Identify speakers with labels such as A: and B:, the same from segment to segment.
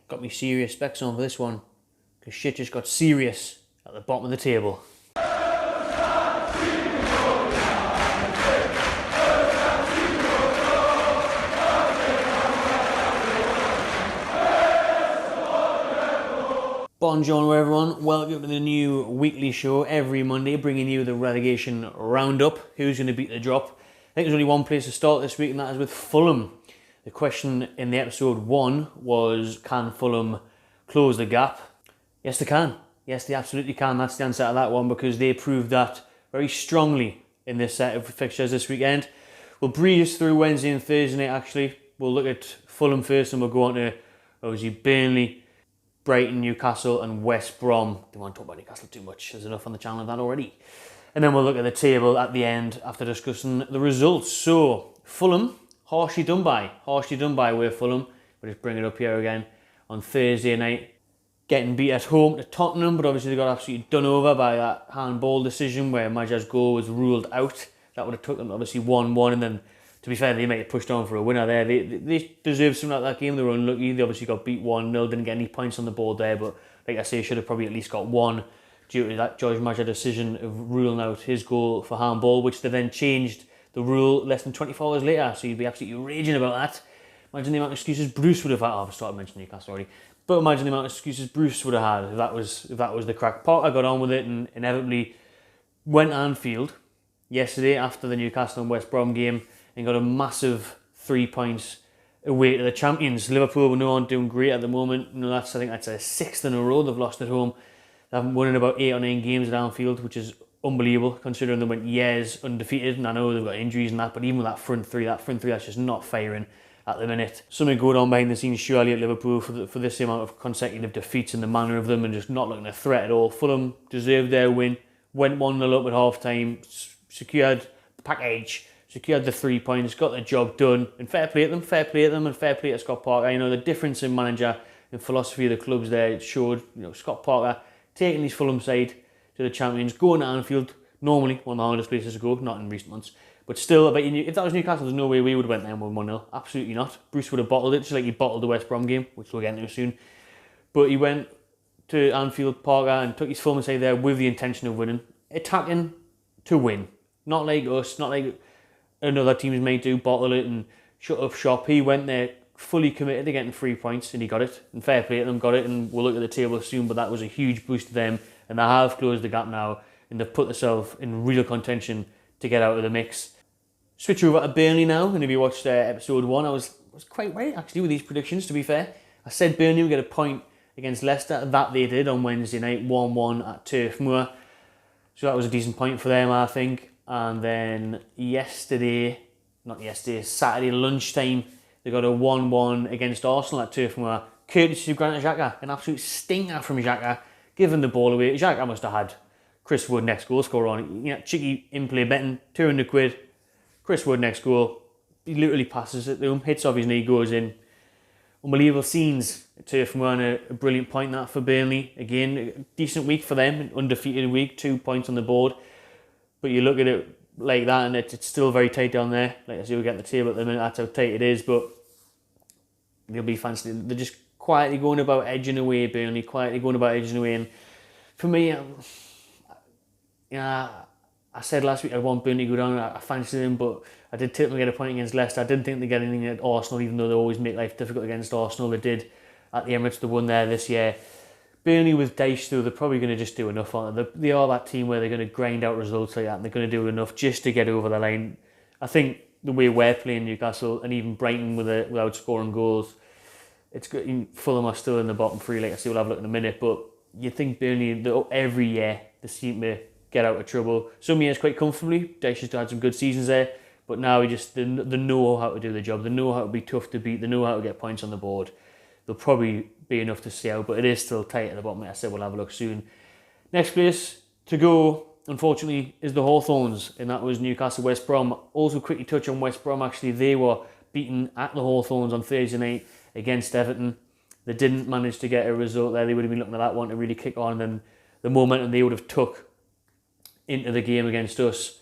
A: got me serious specs on for this one, because shit just got serious at the bottom of the table. Buongiorno everyone, welcome to the new weekly show every Monday, bringing you the relegation roundup. Who's going to beat the drop? I think there's only one place to start this week, and that is with Fulham. The question in the episode 1 was, can Fulham close the gap? Yes, they can. Yes, they absolutely can. That's the answer to that one, because they proved that very strongly in this set of fixtures this weekend. We'll breeze through Wednesday and Thursday night, actually. We'll look at Fulham first, and we'll go on to, obviously, Burnley, Brighton, Newcastle and West Brom. Don't want to talk about Newcastle too much. There's enough on the channel of that already. And then we'll look at the table at the end after discussing the results. So, Fulham, harshly done by with Fulham. We'll just bring it up here again on Thursday night. Getting beat at home to Tottenham, but obviously they got absolutely done over by that handball decision where Maja's goal was ruled out. That would have took them obviously 1-1, and then, to be fair, they might have pushed on for a winner there. They deserved something like that game. They were unlucky. They obviously got beat 1-0, didn't get any points on the board there, but like I say, should have probably at least got one due to that George Maja decision of ruling out his goal for handball, which they then changed the rule less than 24 hours later, so you'd be absolutely raging about that. Imagine the amount of excuses Bruce would have had. Oh, I've started mentioning Newcastle already. But imagine the amount of excuses Bruce would have had if that was the crack. Parker got on with it and inevitably went to Anfield yesterday after the Newcastle and West Brom game and got a massive 3 points away to the champions. Liverpool aren't doing great at the moment. I think that's a 6th in a row they've lost at home. They haven't won in about 8 or 9 games at Anfield, which is unbelievable considering they went years undefeated. And I know they've got injuries and that, but even with that front three that's just not firing at the minute. Something going on behind the scenes surely at Liverpool for this amount of consecutive defeats and the manner of them, and just not looking a threat at all. Fulham deserved their win. Went 1-0 up at half time. Secured the package. Secured the 3 points, got the job done, and fair play to them, and fair play to Scott Parker. The difference in manager and philosophy of the clubs there, it showed, Scott Parker taking his Fulham side to the champions, going to Anfield, normally one of the hardest places to go, not in recent months, but still, I bet you, if that was Newcastle, there's no way we would have went there and won 1-0, absolutely not. Bruce would have bottled it, just like he bottled the West Brom game, which we'll get into soon, but he went to Anfield, Parker, and took his Fulham side there with the intention of winning, attacking to win, not like us, not like another teams may do, bottle it and shut up shop. He went there fully committed to getting 3 points and he got it. And fair play to them, got it, and we'll look at the table soon, but that was a huge boost to them, and they have closed the gap now and they've put themselves in real contention to get out of the mix. Switch over to Burnley now, and if you watched episode 1, I was quite right actually with these predictions, to be fair. I said Burnley would get a point against Leicester. That they did on Wednesday night, 1-1 at Turf Moor. So that was a decent point for them, I think. And then Saturday lunchtime, they got a 1-1 against Arsenal at Turf Moor, courtesy of Granit Xhaka, an absolute stinker from Xhaka, giving the ball away. Xhaka must have had Chris Wood next goal scorer on. Cheeky in-play betting, £200. Chris Wood next goal, he literally passes it to him, hits off his knee, goes in. Unbelievable scenes at Turf Moor, and a brilliant point that for Burnley. Again, a decent week for them, an undefeated week, 2 points on the board. But you look at it like that and it's still very tight down there. Like I say, we get the table at the minute, that's how tight it is, but they'll be fancy. They're just quietly going about edging away, Burnley, and for me, I said last week I want Burnley to go down, I fancied them, but I did tip them to get a point against Leicester. I didn't think they'd get anything at Arsenal, even though they always make life difficult against Arsenal. They did at the Emirates, they won there this year. Burnley with Dyche, though, they're probably going to just do enough on it. They are that team where they're going to grind out results like that, and they're going to do enough just to get over the line. I think the way we're playing Newcastle, and even Brighton without scoring goals, it's good. Fulham are still in the bottom 3, like I say, we'll have a look in a minute, but you think Burnley, every year, they seem to get out of trouble. Some years quite comfortably. Dyche has had some good seasons there, but now they know how to do the job. They know how to be tough to beat. They know how to get points on the board. They'll probably be enough to stay out, but it is still tight at the bottom. Like I said, we'll have a look soon. Next place to go, unfortunately, is the Hawthorns, and that was Newcastle West Brom. Also quickly touch on West Brom, actually. They were beaten at the Hawthorns on Thursday night against Everton. They didn't manage to get a result there. They would have been looking at that one to really kick on, and then the momentum they would have took into the game against us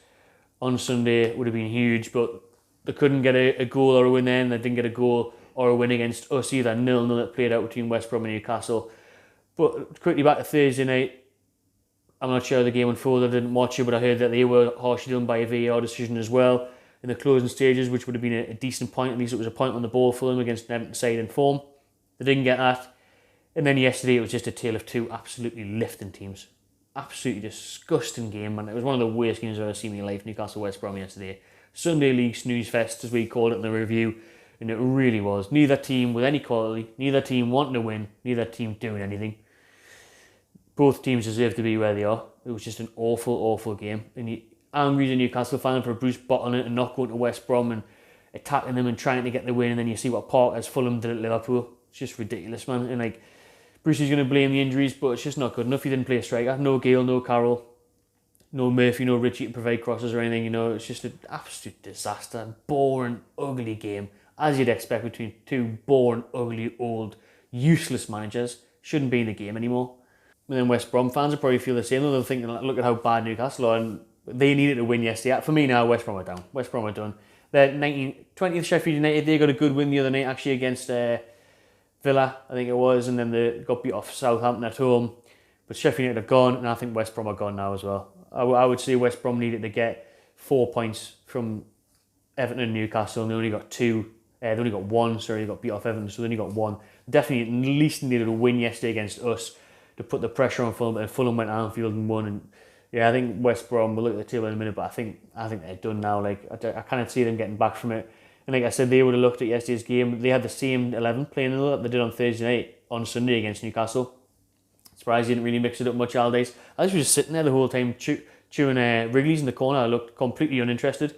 A: on Sunday would have been huge, but they couldn't get a goal or a win there, and they didn't get a goal or a win against us, either 0-0 that played out between West Brom and Newcastle. But quickly back to Thursday night, I'm not sure how the game unfolded, I didn't watch it, but I heard that they were harshly done by a VAR decision as well in the closing stages, which would have been a decent point. At least it was a point on the ball for them against an Everton side in form. They didn't get that. And then yesterday it was just a tale of two absolutely lifting teams. Absolutely disgusting game, and it was one of the worst games I've ever seen in my life, Newcastle West Brom yesterday. Sunday League snooze fest, as we called it in the review, and it really was. Neither team with any quality, neither team wanting to win, neither team doing anything. Both teams deserve to be where they are. It was just an awful, awful game. And I'm really a Newcastle fan for Bruce bottling it and not going to West Brom and attacking them and trying to get the win, and then you see what Parker's Fulham did at Liverpool. It's just ridiculous, man. And like, Bruce is going to blame the injuries, but it's just not good enough. He didn't play a striker. No Gale, no Carroll, no Murphy, no Ritchie to provide crosses or anything. You know, it's just an absolute disaster. Boring, ugly game, as you'd expect between two boring, ugly, old, useless managers. Shouldn't be in the game anymore. And then West Brom fans will probably feel the same. They're thinking, look at how bad Newcastle are, and they needed to win yesterday. For me now, West Brom are down. West Brom are done. They're 20th Sheffield United. They got a good win the other night, actually, against Villa, I think it was, and then they got beat off Southampton at home. But Sheffield United have gone, and I think West Brom are gone now as well. I would say West Brom needed to get 4 points from Everton and Newcastle, and they only got two. They only got one, sorry, they got beat off Everton, so they only got one. Definitely at least needed a win yesterday against us to put the pressure on Fulham, and Fulham went to Anfield and won. And yeah, I think West Brom, we'll look at the table in a minute, but I think they're done now. Like, I can't see them getting back from it. And like I said, they would have looked at yesterday's game. They had the same 11 playing that they did on Thursday night on Sunday against Newcastle. Surprised he didn't really mix it up much, Aldays. I was just sitting there the whole time chewing Wrigley's in the corner. I looked completely uninterested.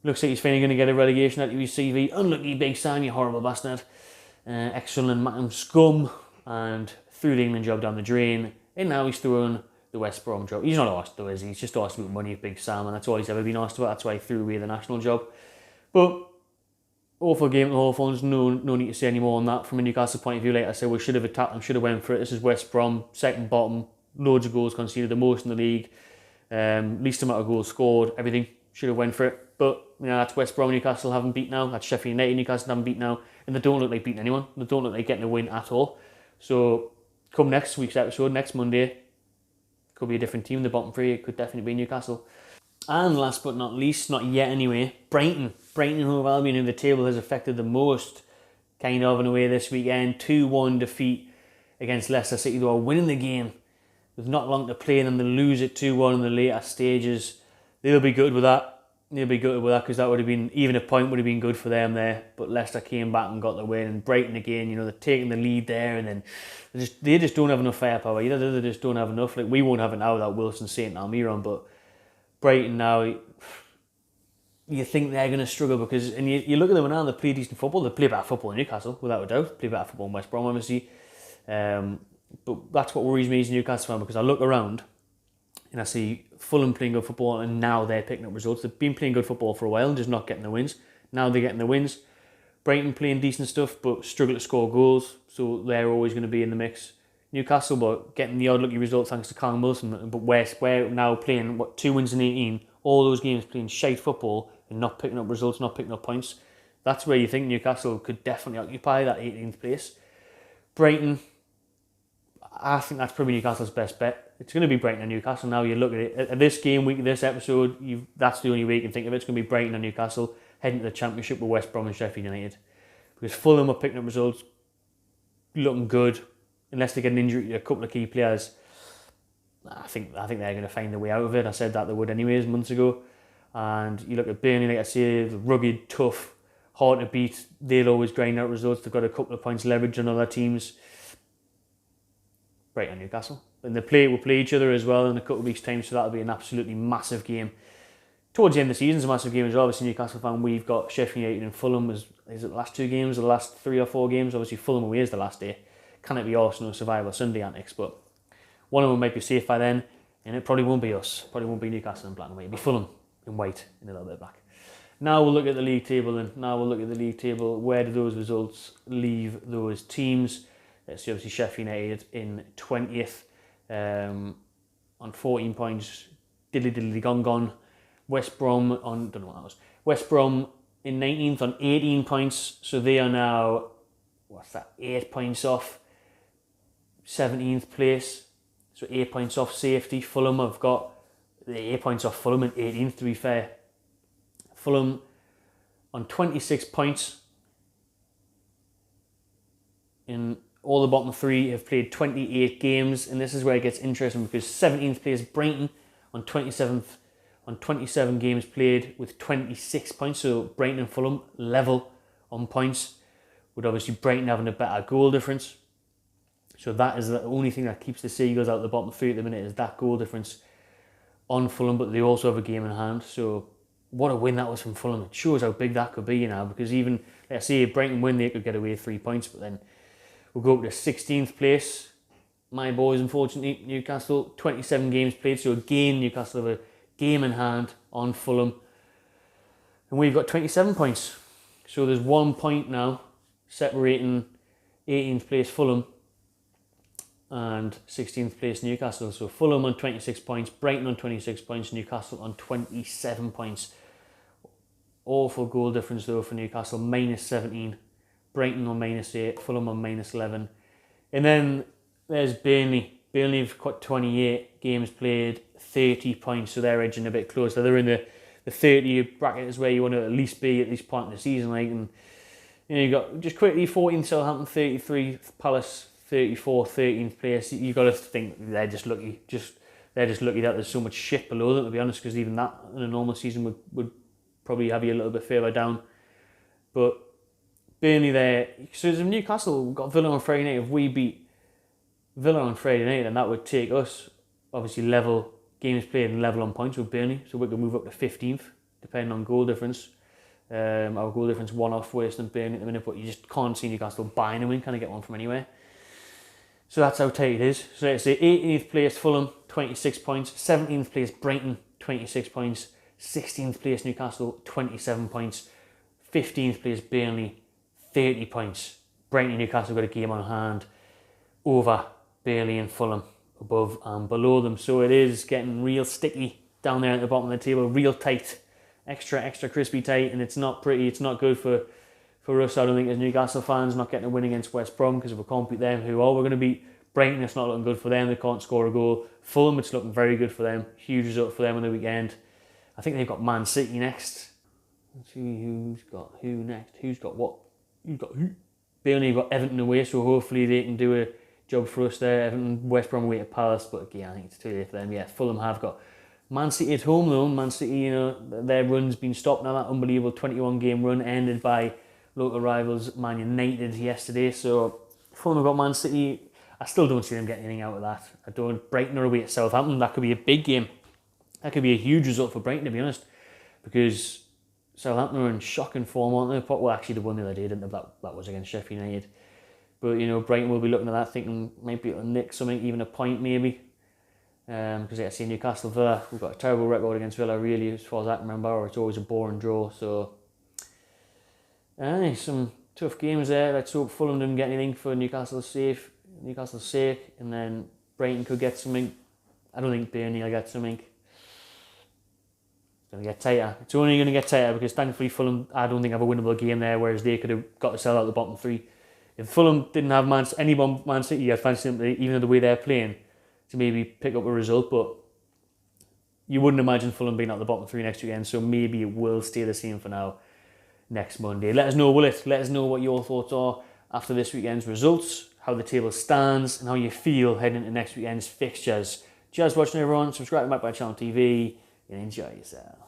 A: Looks like he's finally going to get a relegation at UCV. Unlucky Big Sam, you horrible bastard. Excellent Matam scum. And threw the England job down the drain. And now he's throwing the West Brom job. He's not asked though, is he? He's just asked about money of Big Sam, and that's all he's ever been asked about. That's why he threw away the national job. But awful game at the Hawthorns. No need to say any more on that from a Newcastle point of view. Like I said, we should have attacked them, should have went for it. This is West Brom, second bottom, loads of goals conceded, the most in the league, least amount of goals scored, everything. Should have went for it. But you know, that's West Brom, Newcastle haven't beat now. That's Sheffield United, Newcastle haven't beat now. And they don't look like beating anyone. They don't look like getting a win at all. So come next week's episode, next Monday, could be a different team in the bottom three. It could definitely be Newcastle. And last but not least, not yet anyway, Brighton and Hove Albion, who the table has affected the most, kind of in a way this weekend. 2-1 defeat against Leicester City. They were winning the game with not long to play, and then they lose it 2-1 in the later stages. They'll be good with that. Because that would have been, even a point would have been good for them there. But Leicester came back and got the win. And Brighton again, you know, they're taking the lead there, and then they just don't have enough firepower either. They just don't have enough. Like, we won't have it now without Wilson, St. Almiron, but Brighton now, you think they're going to struggle because, and you look at them now, they play decent football. They play better football in Newcastle, without a doubt. Play better football in West Brom, obviously. But that's what worries me as a Newcastle fan, because I look around and I see Fulham playing good football, and now they're picking up results. They've been playing good football for a while and just not getting the wins. Now they're getting the wins. Brighton playing decent stuff, but struggle to score goals, so they're always going to be in the mix. Newcastle, but getting the odd lucky result thanks to Callum Wilson. But we're now playing, 2 wins in 18, all those games playing shite football and not picking up results, not picking up points. That's where you think Newcastle could definitely occupy that 18th place. Brighton, I think that's probably Newcastle's best bet. It's going to be Brighton and Newcastle. Now you look at it, at this game week, this episode, that's the only way you can think of it. It's going to be Brighton and Newcastle heading to the Championship with West Brom and Sheffield United. Because Fulham are picking up results, looking good. Unless they get an injury to a couple of key players, I think they're going to find their way out of it. I said that they would anyways months ago. And you look at Burnley, like I say, rugged, tough, hard to beat. They'll always grind out results. They've got a couple of points leverage on other teams. Brighton and Newcastle. And we'll play each other as well in a couple of weeks' time, so that'll be an absolutely massive game. Towards the end of the season, it's a massive game as well. Obviously, Newcastle fan, we've got Sheffield United and Fulham. Is it the last 2 games or the last 3 or 4 games? Obviously, Fulham away is the last day. Can it be Arsenal Survivor Sunday antics? But one of them might be safe by then, and it probably won't be us. Probably won't be Newcastle in black and white. It'll be Fulham in white and a little bit of black. Now we'll look at the league table, where do those results leave those teams? Let's see, obviously Sheffield United in 20th on 14 points. Diddly gone. West Brom on, don't know what that was. West Brom in 19th on 18 points. So they are now, 8 points off 17th place. So 8 points off safety. Fulham have got the 8 points off Fulham in 18th, to be fair. Fulham on 26 points. In all the bottom three have played 28 games, and this is where it gets interesting because 17th place Brighton on 27 games played with 26 points. So Brighton and Fulham level on points, with obviously Brighton having a better goal difference. So that is the only thing that keeps the Seagulls out of the bottom three at the minute, is that goal difference on Fulham, but they also have a game in hand. So what a win that was from Fulham. It shows how big that could be, you know, because even, let's say if Brighton win, they could get away 3 points, but then we'll go up to 16th place. My boys, unfortunately, Newcastle, 27 games played. So again, Newcastle have a game in hand on Fulham. And we've got 27 points. So there's 1 point now separating 18th place Fulham and 16th place Newcastle. So Fulham on 26 points, Brighton on 26 points, Newcastle on 27 points. Awful goal difference though for Newcastle, minus 17. Brighton on minus 8, Fulham on minus 11. And then there's Burnley. Burnley have got 28 games played, 30 points, so they're edging a bit closer. They're in the 30 bracket is where you want to at least be at this point in the season. Like, and you know, you got just quickly 14 Southampton, 33 Palace, 34, 13th place. You got to think they're just lucky. They're just lucky that there's so much shit below them, to be honest, because even that in a normal season would probably have you a little bit further down. But Burnley there. So as Newcastle got Villa on Friday night, if we beat Villa on Friday night, then that would take us obviously level games played and level on points with Burnley. So we could move up to 15th, depending on goal difference. Our goal difference one off worse than Burnley at the minute, but you just can't see Newcastle buying a win, kind of get one from anywhere. So that's how tight it is. So let's say 18th place Fulham, 26 points. 17th place Brighton, 26 points. 16th place Newcastle, 27 points. 15th place Burnley, 30 points. Brighton and Newcastle got a game on hand over Burnley and Fulham, above and below them. So it is getting real sticky down there at the bottom of the table, real tight, extra crispy tight, and it's not pretty, it's not good for us, I don't think, as Newcastle fans, not getting a win against West Brom, because if we can't beat them, we're going to beat Brighton. It's not looking good for them, they can't score a goal. Fulham, it's looking very good for them, huge result for them on the weekend. I think they've got Man City next. Let's see who's got who next, who's got what, who's got who. Burnley have got Everton away, so hopefully they can do a job for us there. Everton, West Brom away to Palace, but again, I think it's too late for them. Yeah, Fulham have got Man City at home though. Man City, you know, their run's been stopped now. That unbelievable 21 game run ended by local rivals Man United yesterday. So Fulham have got Man City. I still don't see them getting anything out of that. I don't. Brighton are away at Southampton. That could be a big game. That could be a huge result for Brighton, to be honest, because Southampton are in shocking form, aren't they? Well, actually, they won the other day, didn't they? That was against Sheffield United. But, you know, Brighton will be looking at that thinking might be able to nick something, even a point maybe. Because I see Newcastle Villa, we've got a terrible record against Villa, really, as far as I can remember. It's always a boring draw. So, some tough games there. Let's hope Fulham didn't get anything for Newcastle's sake, and then Brighton could get something. I don't think Burnley will get something. It's going to get tighter. It's only going to get tighter because thankfully Fulham, I don't think, have a winnable game there, whereas they could have got to sell out the bottom three. If Fulham didn't have Man City, I'd fancy them, even the way they're playing, to maybe pick up a result, but you wouldn't imagine Fulham being at the bottom three next weekend, so maybe it will stay the same for now next Monday. Let us know, will it? Let us know what your thoughts are after this weekend's results, how the table stands, and how you feel heading into next weekend's fixtures. Cheers for watching, everyone. Subscribe to my channel TV and enjoy yourself.